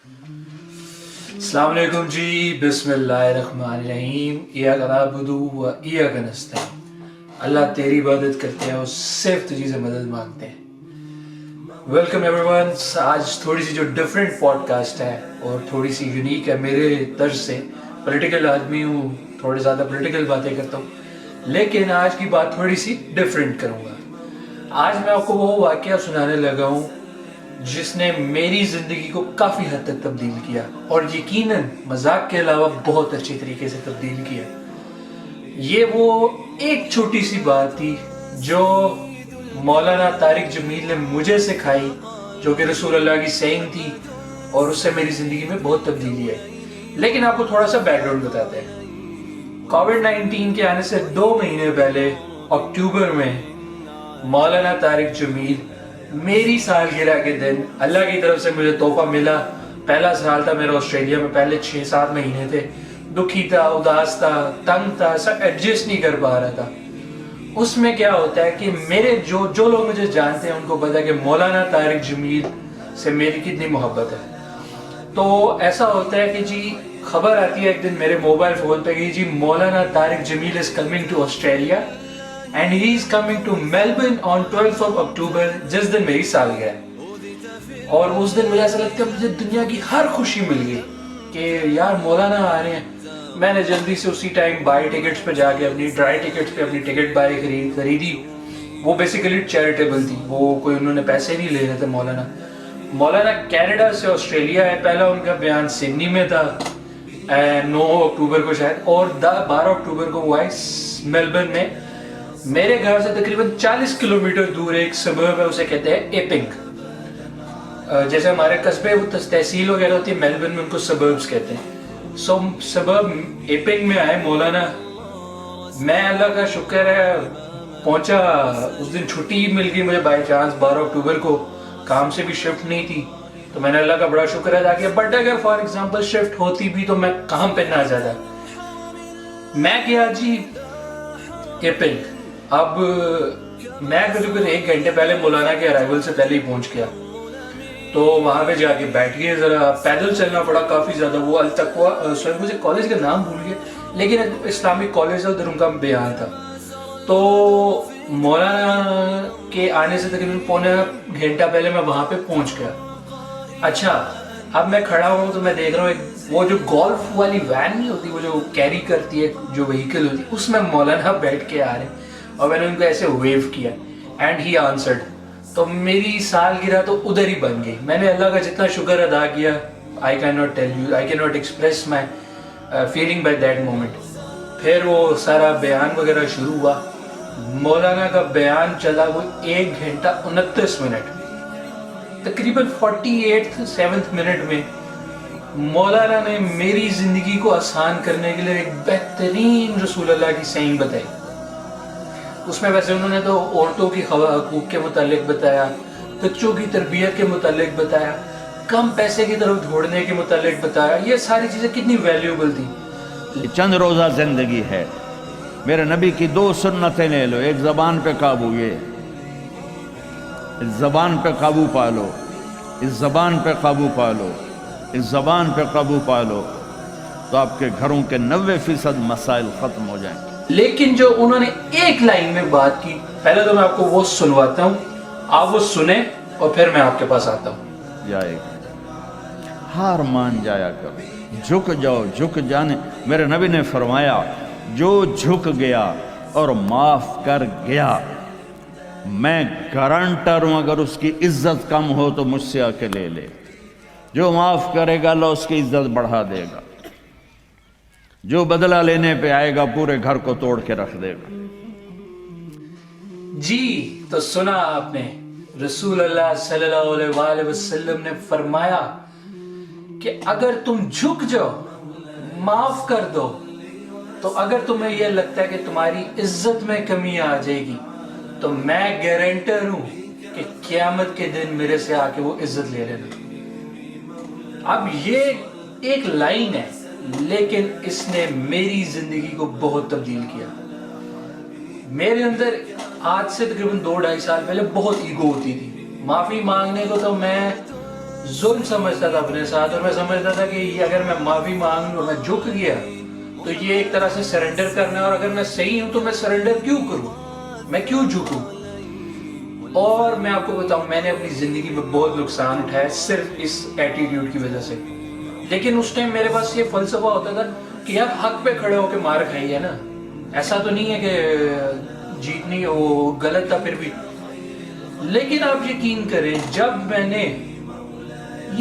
अस्सलाम वालेकुम जी, बिस्मिल्लाहिर्रहमानिर्रहीम, इय्याक नअबुदु व इय्याक नस्तईन। अल्लाह तेरी इबादत करते हैं और सिर्फ तुझी से मदद मांगते हैं। Welcome everyone. आज थोड़ी सी जो डिफरेंट पॉडकास्ट है और थोड़ी सी यूनिक है मेरे तर्ज से। पॉलिटिकल आदमी हूँ, थोड़ी ज़्यादा पॉलिटिकल बातें करता हूँ, लेकिन आज की बात थोड़ी सी डिफरेंट करूँगा। आज मैं आपको वो वाक़या सुनाने लगा हूँ जिसने मेरी ज़िंदगी को काफ़ी हद तक तब्दील किया, और यकीनन मजाक के अलावा बहुत अच्छी तरीके से तब्दील किया। ये वो एक छोटी सी बात थी जो मौलाना तारिक जमील ने मुझे सिखाई, जो कि रसूल अल्लाह की सेइंग थी, और उससे मेरी ज़िंदगी में बहुत तब्दीली आई। लेकिन आपको थोड़ा सा बैकग्राउंड बताते हैं। कोविड-19 के आने से 2 महीने पहले अक्टूबर में मौलाना तारिक जमील मेरी सालगिरह के दिन अल्लाह की तरफ से मुझे तोहफा मिला। पहला साल था मेरा ऑस्ट्रेलिया में, पहले 6-7 महीने थे, दुखी था, उदास था, तंग था, सब एडजस्ट नहीं कर पा रहा था। उसमें क्या होता है कि मेरे जो लोग मुझे जानते हैं उनको पता है कि मौलाना तारिक जमील से मेरी कितनी मोहब्बत है। तो ऐसा होता है कि जी खबर आती है एक दिन मेरे मोबाइल फोन पे कि जी Maulana Tariq Jameel is coming to Australia and he is coming to Melbourne on 12th of October, जिस दिन मेरी सालगिरह। और उस दिन मुझे ऐसा लगता है मुझे दुनिया की हर खुशी मिल गई कि यार मौलाना आ रहे हैं। मैंने जल्दी से उसी टाइम बाय टिकट्स पे जाके अपनी ड्राई टिकट्स पे अपनी टिकट बाय खरीदी। वो बेसिकली चैरिटेबल थी, वो कोई उन्होंने पैसे नहीं ले रहे थे। मौलाना कनाडा से ऑस्ट्रेलिया है। पहला उनका बयान सिडनी में था 9 अक्टूबर को शायद, और 12 अक्टूबर को वो आए मेलबर्न में। मेरे घर से तकरीबन 40 किलोमीटर दूर एक सबर्ब है, उसे कहते हैं एपिंग। जैसे हमारे कस्बे वो तहसील वगैरह होती है, मेलबर्न में उनको सबर्ब्स कहते हैं। सबर्ब एपिंग में आए मौलाना। मैं अल्लाह का शुक्र है पहुंचा। उस दिन छुट्टी मिल गई मुझे बाय चांस, 12 अक्टूबर को। काम से भी शिफ्ट नहीं थी, तो मैंने अल्लाह का बड़ा शुक्र अदा किया। बट अगर फॉर एग्जाम्पल शिफ्ट होती भी तो मैं काम पे ना जाता। मैं गया जी एपिंग। अब मैं करीब 1 घंटे पहले मौलाना के अराइवल से पहले ही पहुंच गया। तो वहां पे जाके बैठ गए, जरा पैदल चलना पड़ा काफी ज्यादा। वो अल तकवा, सॉरी मुझे कॉलेज का नाम भूल गया, लेकिन इस्लामिक कॉलेज है, उधर उनका बयान था। तो मौलाना के आने से तकरीबन पौने घंटा पहले मैं वहां पे पहुंच गया। अच्छा, अब मैं खड़ा हूँ तो मैं देख रहा हूँ वो जो गोल्फ वाली वैन नहीं होती, वो जो कैरी करती है, जो व्हीकल होती है, उसमें मौलाना बैठ के आ रहे हैं। और मैंने उनको ऐसे वेव किया एंड ही आंसर्ड। तो मेरी सालगिरह तो उधर ही बन गई। मैंने अल्लाह का जितना शुक्र अदा किया, I can not tell you, I can not express my feeling by that moment. फिर वो सारा बयान वगैरह शुरू हुआ। मौलाना का बयान चला वो 1 घंटा 29 मिनट। तकरीबन 48th मिनट में मौलाना ने मेरी जिंदगी को आसान करने के लिए एक बेहतरीन रसूल अल्लाह की सेइंग बताई। उसमें वैसे उन्होंने तो औरतों की हकूक के मुतालिक बताया, बच्चों की तरबियत के मुतालिक बताया, कम पैसे की तरफ दौड़ने के मुतालिक बताया। ये सारी चीज़ें कितनी वैल्यूएबल थी। चंद रोज़ा जिंदगी है। मेरे नबी की 2 सुन्नतें ले लो। एक ज़बान पे काबू, ये इस ज़बान पे काबू पा लो, इस ज़बान पे काबू पा लो, इस ज़बान पे काबू पा लो, तो आपके घरों के 90% मसाइल ख़त्म हो जाएंगे। लेकिन जो उन्होंने एक लाइन में बात की, पहले तो मैं आपको वो सुनवाता हूँ, आप वो सुने और फिर मैं आपके पास आता हूँ। जाएगा, हार मान जाया करो, झुक जाओ, झुक जाने। मेरे नबी ने फरमाया, जो झुक गया और माफ कर गया, मैं गारंटर हूं अगर उसकी इज्जत कम हो तो मुझसे आके ले ले। जो माफ करेगा अल्लाह उसकी इज्जत बढ़ा देगा। जो बदला लेने पे आएगा पूरे घर को तोड़ के रख देगा। जी, तो सुना आपने, रसूल अल्लाह सल्लल्लाहु अलैहि वसल्लम ने फरमाया कि अगर तुम झुक जाओ, माफ कर दो, तो अगर तुम्हें यह लगता है कि तुम्हारी इज्जत में कमी आ जाएगी, तो मैं गारंटर हूं कि क़यामत के दिन मेरे से आके वो इज्जत ले लेना। अब ये एक लाइन है, लेकिन इसने मेरी जिंदगी को बहुत तब्दील किया। मेरे अंदर आज से तकरीबन 2-2.5 साल पहले बहुत ईगो होती थी। माफी मांगने को तो मैं ظلم سمجھتا تھا اپنے ساتھ, اور میں سمجھتا تھا کہ یہ اگر میں معافی مانگ لوں اور میں جھک گیا تو یہ ایک طرح سے سرنڈر کرنا ہے, اور اگر میں صحیح ہوں تو میں سرنڈر کیوں کروں, میں کیوں جھکوں. اور میں آپ کو بتاؤں, میں نے اپنی زندگی میں بہت نقصان اٹھایا صرف اس ایٹیٹیوڈ کی وجہ سے. لیکن اس ٹائم میرے پاس یہ فلسفہ ہوتا تھا کہ یار حق پہ کھڑے ہو کے مار کھائی ہے نا, ایسا تو نہیں ہے کہ جیتنی وہ غلط تھا پھر بھی. لیکن آپ یقین کریں, جب میں نے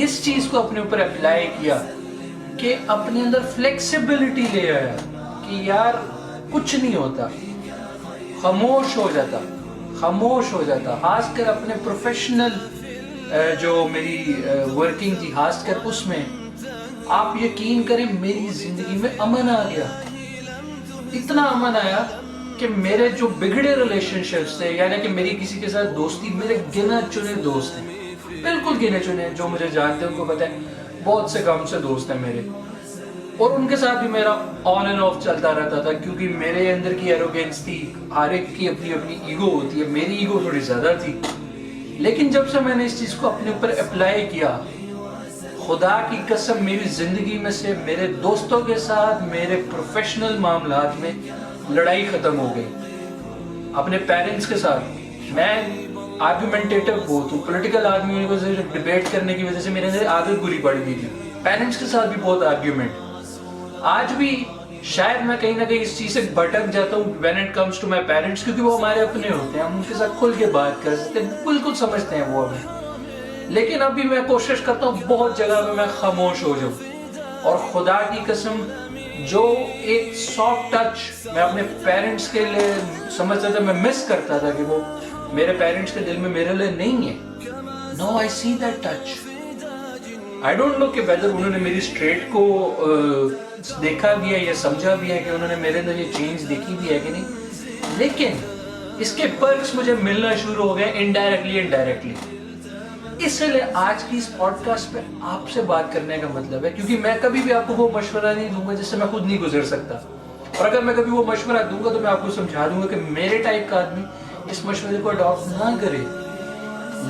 اس چیز کو اپنے اوپر اپلائی کیا کہ اپنے اندر فلیکسیبلٹی لے آیا کہ یار کچھ نہیں ہوتا, خاموش ہو جاتا, خاص کر اپنے پروفیشنل جو میری ورکنگ تھی, خاص کر اس میں آپ یقین کریں میری زندگی میں امن آ گیا. اتنا امن آیا کہ میرے جو بگڑے ریلیشن شپس تھے, یعنی کہ میری کسی کے ساتھ دوستی, میرے گنے چنے دوست ہیں, بالکل گنے چنے, جو مجھے جانتے ہیں ان کو پتہ ہے بہت سے کم سے دوست ہیں میرے, اور ان کے ساتھ بھی میرا آن اینڈ آف چلتا رہتا تھا, کیونکہ میرے اندر کی ایروگینس تھی. ہر ایک کی اپنی اپنی ایگو ہوتی ہے, میری ایگو تھوڑی زیادہ تھی. لیکن جب سے میں نے اس چیز کو اپنے اوپر اپلائی کیا, خدا کی قسم میری زندگی میں سے میرے دوستوں کے ساتھ, میرے پروفیشنل معاملات میں لڑائی ختم ہو گئی. اپنے پیرنٹس کے ساتھ میں آرگومنٹیٹو بہت ہوں, پولیٹیکل آدمی ہونے کی وجہ سے, ڈیبیٹ کرنے کی وجہ سے میرے اندر عادت بری پڑ گئی تھی. پیرنٹس کے ساتھ بھی بہت آرگیومنٹ. آج بھی شاید میں کہیں نہ کہیں اس چیز سے بھٹک جاتا ہوں when it comes to my parents, کیونکہ وہ ہمارے اپنے ہوتے ہیں, ہم ان کے ساتھ کھل کے بات کر سکتے ہیں, بالکل سمجھتے ہیں وہ ہمیں. لیکن ابھی میں کوشش کرتا ہوں بہت جگہ پہ میں خاموش ہو جاؤں, اور خدا کی قسم جو ایک سافٹ ٹچ میں اپنے پیرنٹس کے لیے سمجھتا تھا, میں مس کرتا تھا کہ وہ میرے پیرنٹس کے دل میں میرے لیے نہیں ہے. No I see that touch. I don't know کہ ویدر انہوں نے میری اسٹریٹ کو دیکھا بھی ہے یا سمجھا بھی ہے, کہ انہوں نے میرے اندر یہ چینج دیکھی بھی ہے کہ نہیں, لیکن اس کے پرکس مجھے ملنا شروع ہو گئے انڈائریکٹلی. اس لیے آج کی اس پوڈ کاسٹ پہ آپ سے بات کرنے کا مطلب ہے, کیونکہ میں کبھی بھی آپ کو وہ مشورہ نہیں دوں گا جس سے میں خود نہیں گزر سکتا, اور اگر میں کبھی وہ مشورہ دوں گا تو میں آپ کو سمجھا دوں گا کہ میرے ٹائپ کا آدمی اس مشورے کو اڈاپٹ نہ کرے.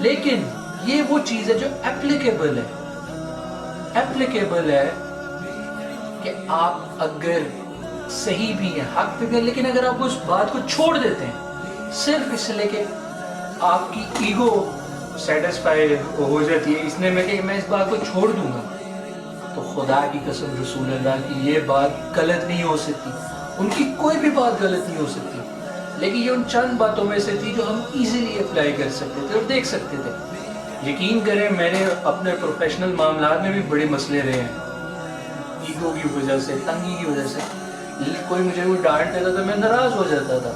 لیکن یہ وہ چیز ہے جو اپلیکیبل ہے کہ آپ اگر صحیح بھی ہیں, حق پہ بھی ہیں, لیکن اگر آپ اس بات کو چھوڑ دیتے ہیں صرف اس لیے کہ آپ کی ایگو سیٹسفائی ہو جاتی ہے اس لیے میں اس بات کو چھوڑ دوں گا, تو خدا کی قسم رسول اللہ کی یہ بات غلط نہیں ہو سکتی. ان کی کوئی بھی بات غلط نہیں ہو سکتی, لیکن یہ ان چند باتوں میں سے تھی جو ہم ایزیلی اپلائی کر سکتے تھے اور دیکھ سکتے تھے. یقین کریں میرے اپنے پروفیشنل معاملات میں بھی بڑے مسئلے رہے ہیں, ایگو کی وجہ سے, تنگی کی وجہ سے. کوئی مجھے کوئی ڈانٹ دیتا تھا میں ناراض ہو جاتا تھا.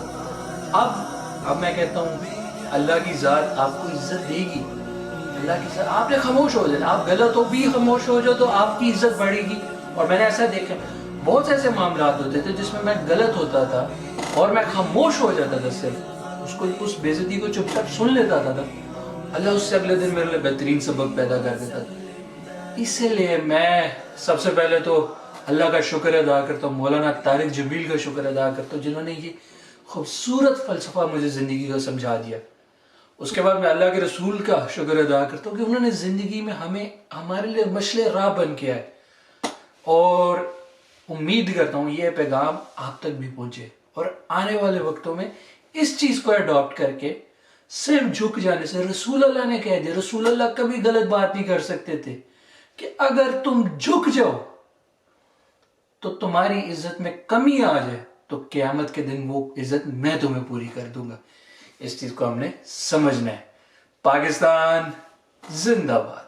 اب میں کہتا ہوں اللہ کی ذات آپ کو عزت دے گی, اللہ کی ذات. آپ نے خاموش ہو جانا, آپ غلط ہو بھی خاموش ہو جاؤ تو آپ کی عزت بڑھے گی. اور میں نے ایسا دیکھا, بہت سے ایسے معاملات ہوتے تھے جس میں غلط ہوتا تھا اور میں خاموش ہو جاتا تھا, صرف اس بے عزتی کو چپ چاپ سن لیتا تھا, اللہ اس سے اگلے دن میرے لیے بہترین سبق پیدا کر دیتا تھا. اسی لیے میں سب سے پہلے تو اللہ کا شکر ادا کرتا ہوں, مولانا طارق جمیل کا شکر ادا کرتا ہوں جنہوں نے یہ خوبصورت فلسفہ مجھے زندگی کا سمجھا دیا. اس کے بعد میں اللہ کے رسول کا شکر ادا کرتا ہوں کہ انہوں نے زندگی میں ہمارے لیے مشعل راہ بن کیا ہے, اور امید کرتا ہوں یہ پیغام آپ تک بھی پہنچے, اور آنے والے وقتوں میں اس چیز کو اڈاپٹ کر کے صرف جھک جانے سے. رسول اللہ نے کہہ دیا, رسول اللہ کبھی غلط بات نہیں کر سکتے تھے کہ اگر تم جھک جاؤ تو تمہاری عزت میں کمی آ جائے تو قیامت کے دن وہ عزت میں تمہیں پوری کر دوں گا. اس چیز کو ہم نے سمجھنا ہے. پاکستان زندہ باد.